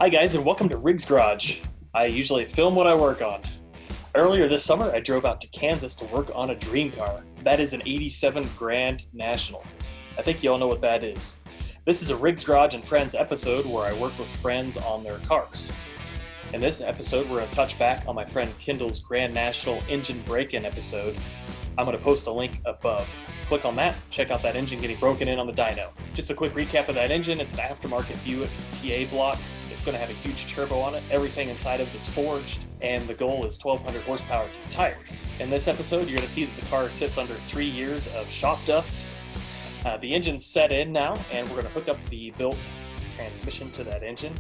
Hi guys, and welcome to Riggs Garage. I usually film what I work on. Earlier this summer, I drove out to Kansas to work on a dream car. That is an 87 Grand National. I think you all know what that is. This is a Riggs Garage and Friends episode where I work with friends on their cars. In this episode, we're going to touch back on my friend Kendall's Grand National engine break-in episode. I'm going to post a link above. Click on that, check out that engine getting broken in on the dyno. Just a quick recap of that engine. It's an aftermarket Buick TA block. It's going to have a huge turbo on it. Everything inside of it is forged, and the goal is 1,200 horsepower tires. In this episode, you're going to see that the car sits under 3 years of shop dust. The engine's set in now, and we're going to hook up the built transmission to that engine.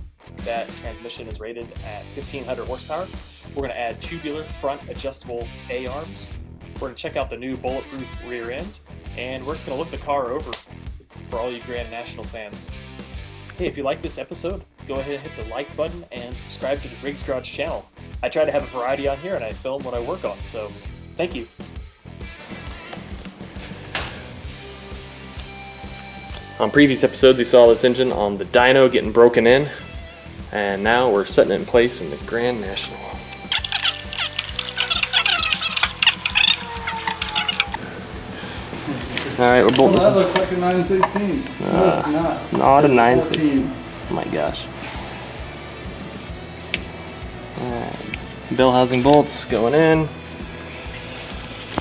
That transmission is rated at 1,500 horsepower. We're going to add tubular front adjustable A-arms. We're going to check out the new bulletproof rear end, and we're just going to look the car over for all you Grand National fans. Hey, if you like this episode, go ahead and hit the like button and subscribe to the Riggs Garage channel. I try to have a variety on here, and I film what I work on, so thank you. On previous episodes, we saw this engine on the dyno getting broken in, and now we're setting it in place in the Grand National. Alright, we're bolting. Well, that looks like a 916. No, it's not. Not a 916. Oh my gosh. Alright, bell housing bolts going in.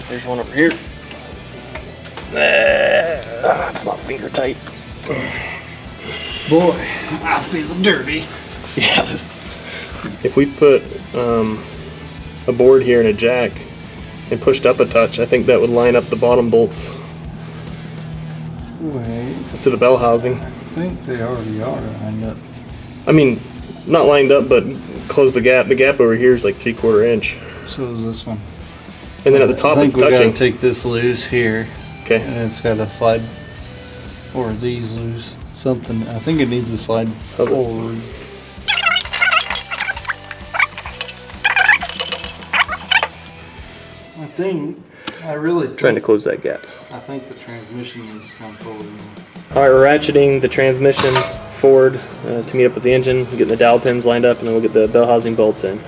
There's one over here. It's not finger tight. Boy, I feel dirty. Yeah, this is. If we put a board here and a jack and pushed up a touch, I think that would line up the bottom bolts to the bell housing. I think they already are lined up. I mean, not lined up, but close the gap. The gap over here is like 3/4 inch. So is this one. And then at the top it's touching. I think we gotta take this loose here. Okay. And it's gotta slide, or these loose. Something. I think it needs to slide forward. I really think, Trying to close that gap. I think the transmission needs to come forward. Alright, we're ratcheting the transmission forward to meet up with the engine, getting the dowel pins lined up, and then we'll get the bell housing bolts in.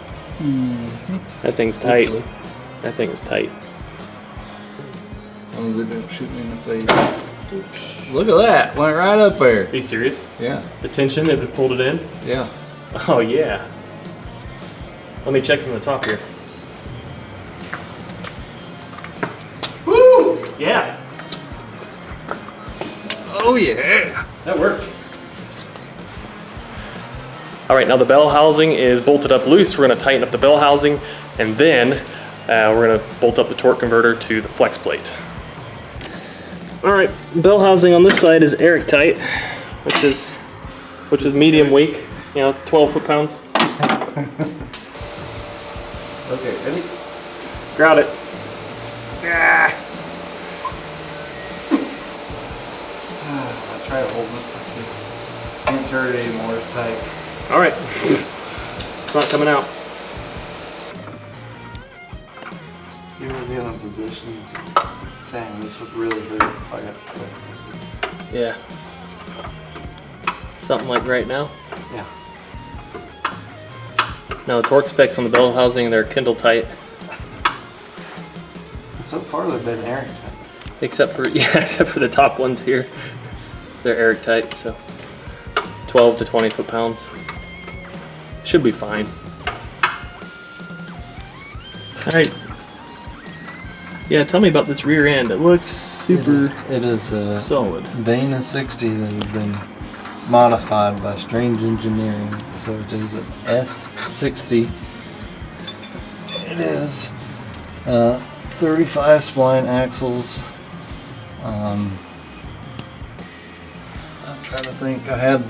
That thing's tight. Hopefully. That thing is tight. As long as it don't shoot me in the face. Look at that! Went right up there. Are you serious? Yeah. The tension, it just pulled it in? Yeah. Oh yeah. Let me check from the top here. Woo! Yeah. Oh yeah. That worked. Alright, now the bell housing is bolted up loose. We're going to tighten up the bell housing, and then we're going to bolt up the torque converter to the flex plate. Alright, bell housing on this side is airtight, which is medium weak, 12 foot-pounds. Okay, ready? Grout it. Ah. I try to hold it. Can't turn it anymore, it's tight. Alright. It's not coming out. You want to be in a position. Dang, this would really hurt if I got stuck like this. Yeah. Something like right now. Yeah. Now the torque specs on the bell housing, they're Kendall tight. So far they've been airtight. Except for the top ones here. They're airtight, so 12 to 20 foot-pounds. Should be fine. Alright. Yeah, tell me about this rear end. It looks super It is a solid. Dana 60 that has been modified by strange engineering. So it is an S60. It is 35 spline axles. I'm trying to think. I had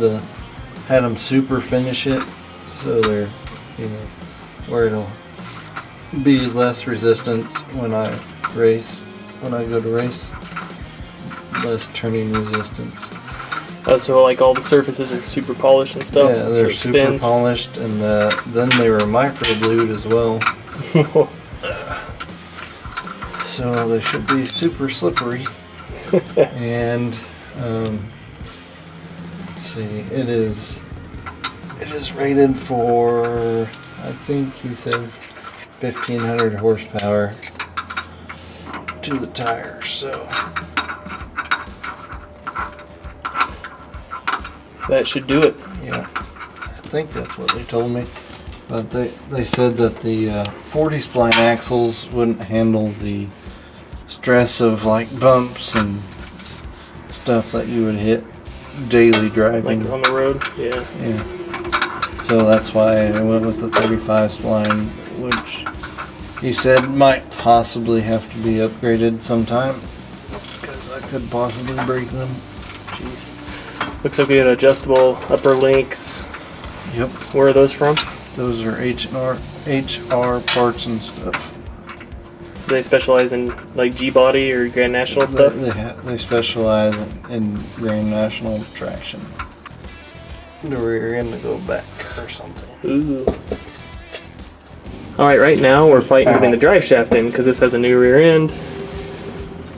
them super finish it, so they're where it'll be less resistance when I go to race. Less turning resistance. So like all the surfaces are super polished and stuff. Yeah, they're so super spins. polished, and then they were micro blued as well. So they should be super slippery. And let's see, it it is rated for, I think he said 1,500 horsepower to the tires, so. That should do it. Yeah, I think that's what they told me. But they said that the 40 spline axles wouldn't handle the stress of like bumps and stuff that you would hit daily driving. Like on the road, yeah. Yeah. So that's why I went with the 35 spline, which he said might possibly have to be upgraded sometime because I could possibly break them. Jeez. Looks like we had adjustable upper links. Yep. Where are those from? Those are HR parts and stuff. Do they specialize in like G-body or Grand National stuff? They specialize in Grand National traction. The rear end to go back or something. Ooh. All right, right now we're fighting getting the drive shaft in because this has a new rear end,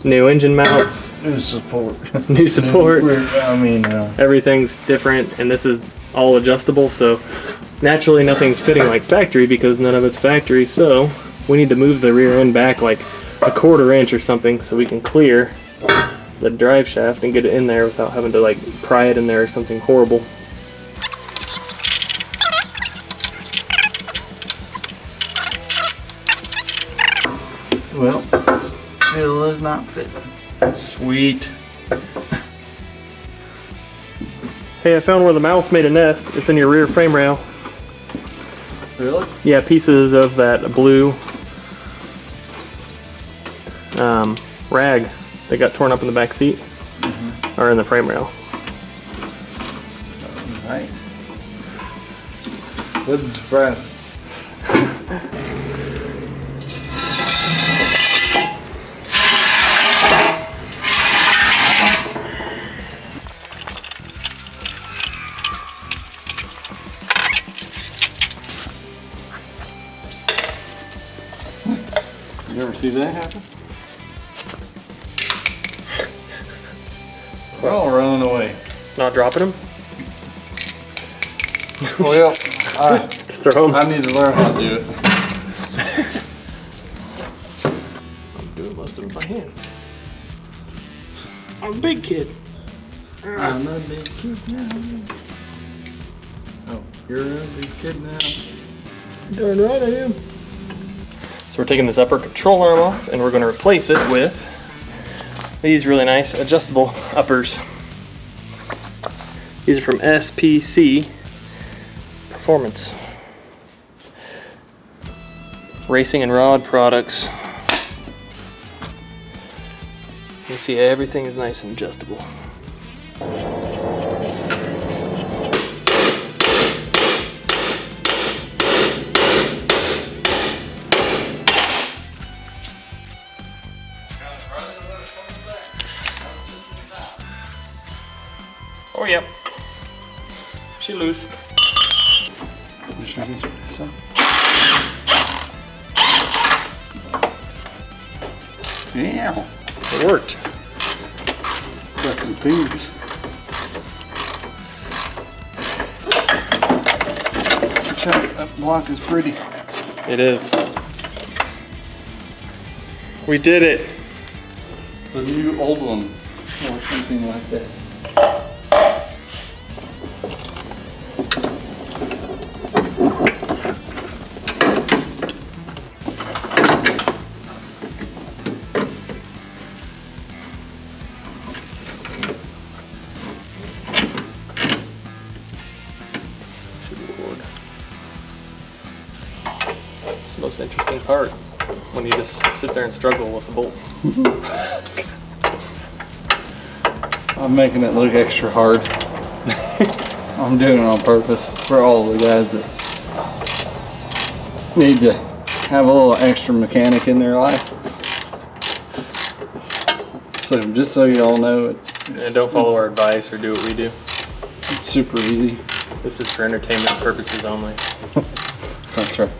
new engine mounts, New support. new support. Everything's Everything's different, and this is all adjustable. So naturally, nothing's fitting like factory because none of it's factory. So we need to move the rear end back like a 1/4 inch or something so we can clear the drive shaft and get it in there without having to like pry it in there or something horrible. Well, still is not fitting. Sweet. Hey, I found where the mouse made a nest. It's in your rear frame rail. Really? Yeah, pieces of that blue rag that got torn up in the back seat are in the frame rail. Oh, nice. Wouldn't surprise me. You ever see that happen? They're all running away. Not dropping them? Well, Just throw them. I need to learn how to do it. I'm doing most of it by hand. I'm a big kid. I'm a big kid now. Oh, you're a big kid now. Darn right I am. So we're taking this upper control arm off and we're going to replace it with these really nice adjustable uppers. These are from SPC Performance. Racing and rod products. You see everything is nice and adjustable. Oh yep. She loose. You sure this is up? Yeah. It worked. Got some fingers. Check, that block is pretty. It is. We did it. The new old one, or something like that. It's the most interesting part when you just sit there and struggle with the bolts. I'm making it look extra hard. I'm doing it on purpose for all the guys that need to have a little extra mechanic in their life. So just so you all know, And don't follow our advice or do what we do. it's super easy. This is for entertainment purposes only. That's right.